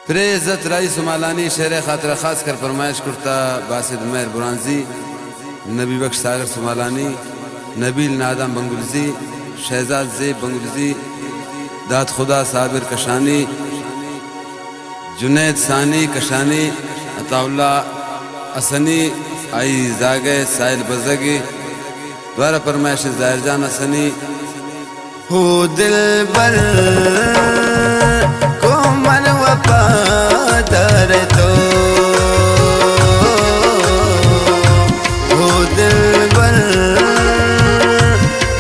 फिर इज्जत रईस मालानी शेर खातिर खास कर फरमाइश करता बासिद मेहर बुरानजी, नबी बख्श सागर सुमालानी, नबील नादम बंगुलजी, शहजाद ज़ेब बंगुलजी, दाद खुदा साबिर कशानी, जुनैद सानी कशानी, अताउल्ला असनी, आई जागे साहिल बजगी द्वारा फरमाइश ज़ाहिर जान असनी। हो दिल बर को मन वफादार तो, हो दिल बर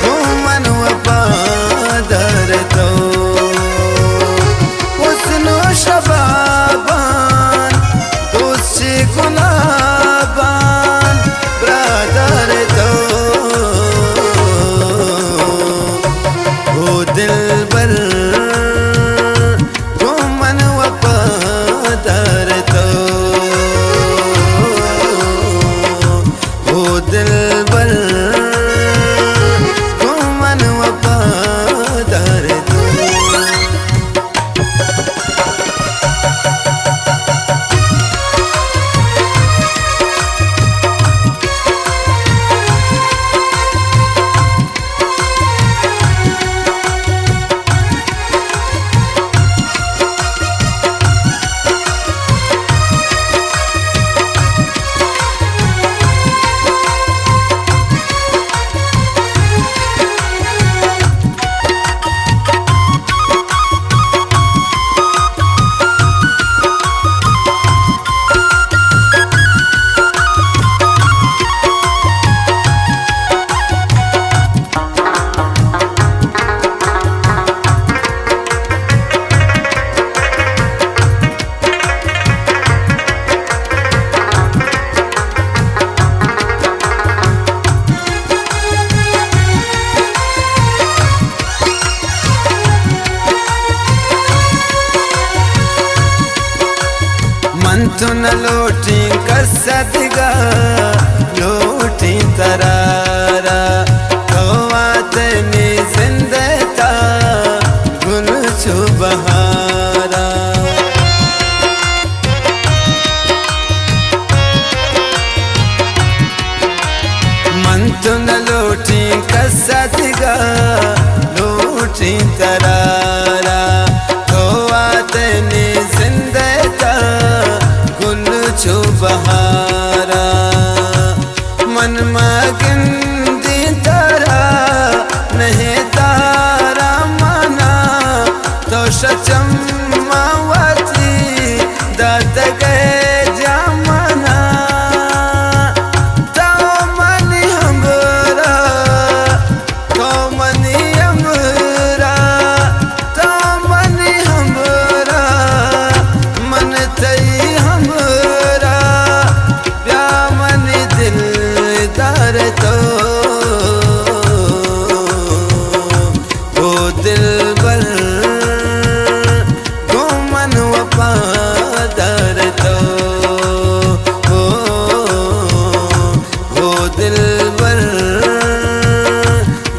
को मन वफादार तो, हुस्न शबाबान दोस्त गुलाबान ब्रादर तो, हो दिल बर को मन वफादार तो, हो दिल बर को मन वफादार तो। तो न लोटी कसदगा लोटी तरारा, कवातनी जिंदता गुल छो बहारा। मन तो न लोटी कसदगा लोटी तरारा, कवातनी जिंदता गुल छो बहारा। मन मगिंदी तारा नहीं तारा मना तो शचम्मावती दात गए जामना, तो मनी हमरा तो मनी हमरा, तो मनी हमरा मन तई हमरा प्या मन दिलदार तो, वो दिल बर को मन वफादार तो, वो दिल बर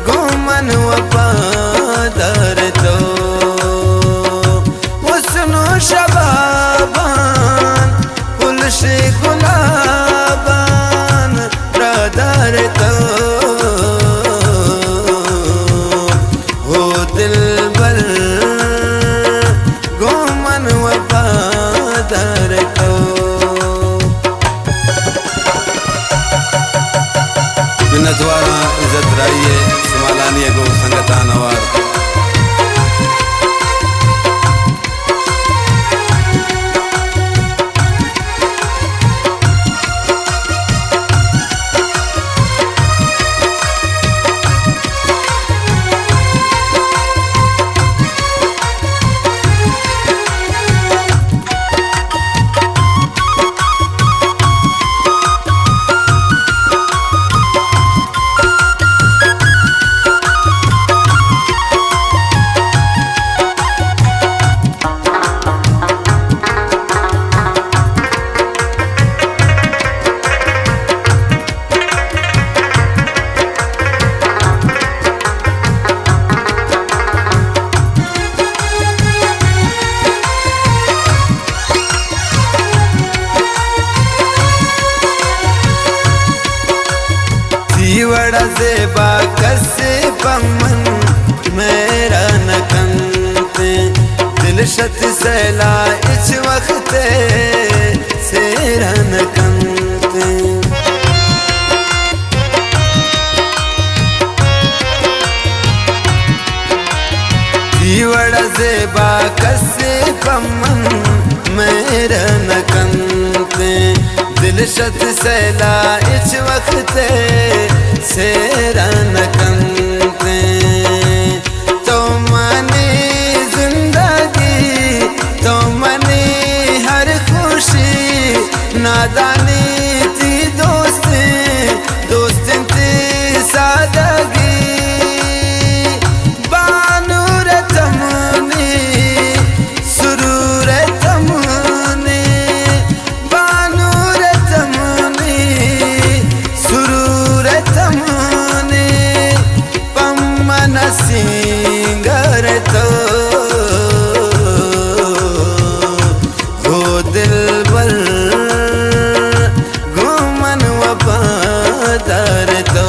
को मन वफादार तो, हुस्न शबाबान गुलशे गुलाबान ब्रादर तो, हो दिल बर को मन वफादार तो। मिन्नत वारा इज्जत रईए सुमालानी गो संगता नवार। जेबा कसे पमन मेरा नकंते दिल शत सैला इस वक्त सेरा नकंते जीवड़ा जेबा कसे पमन मेरा नकंते दिल शत सैला इस वक्त सेरा नकंते तो मने जिंदगी तो मने हर खुशी नादानी थी दोस्ती थी सादगी बानूर तमने सुरूर तमने बानूर तमने सुरूर तमने पम्मन सिंगर तो हो दिलबर घूमन वफादार तो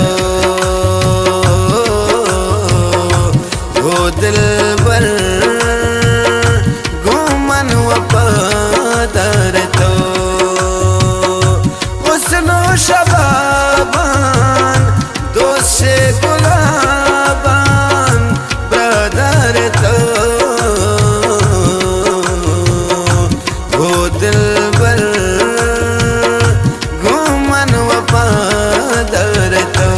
हो दिलबर घूमन वफादार तो उसनो शबाबान दोष गुलाबान ब्रदर तो हो दिलबर घूमन वफादार तो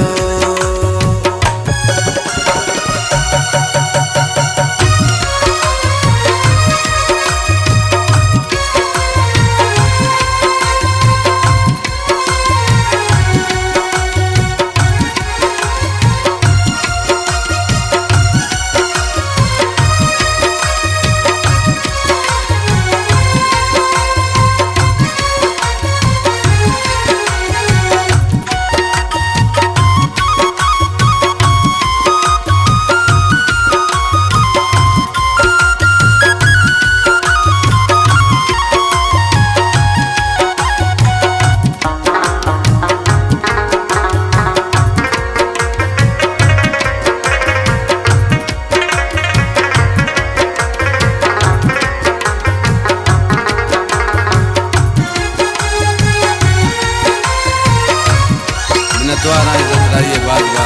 मिन्नतवार ये बात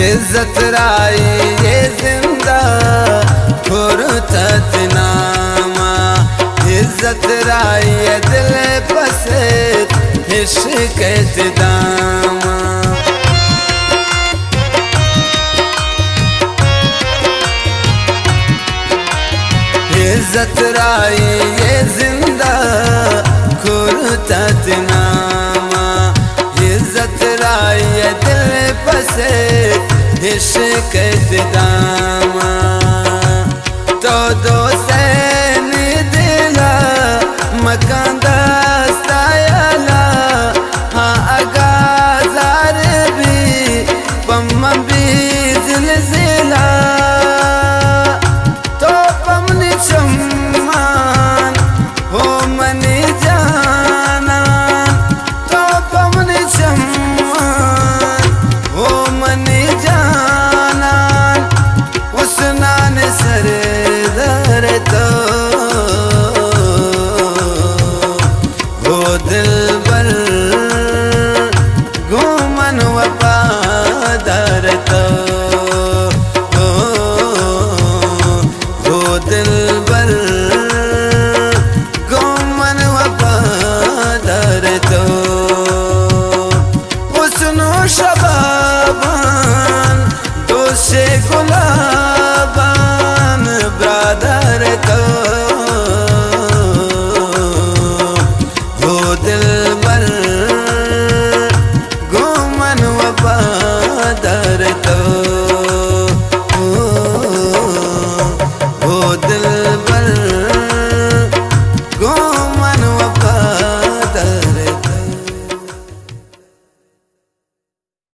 इज्जत राई ये जिंदा फुरसत नामा इज्जत राई ये दिल पसत इश्क दामा इज्जत राई ये जिंदा फुरसत नामा इज्जत राई ये दिल पसे इश्क दामा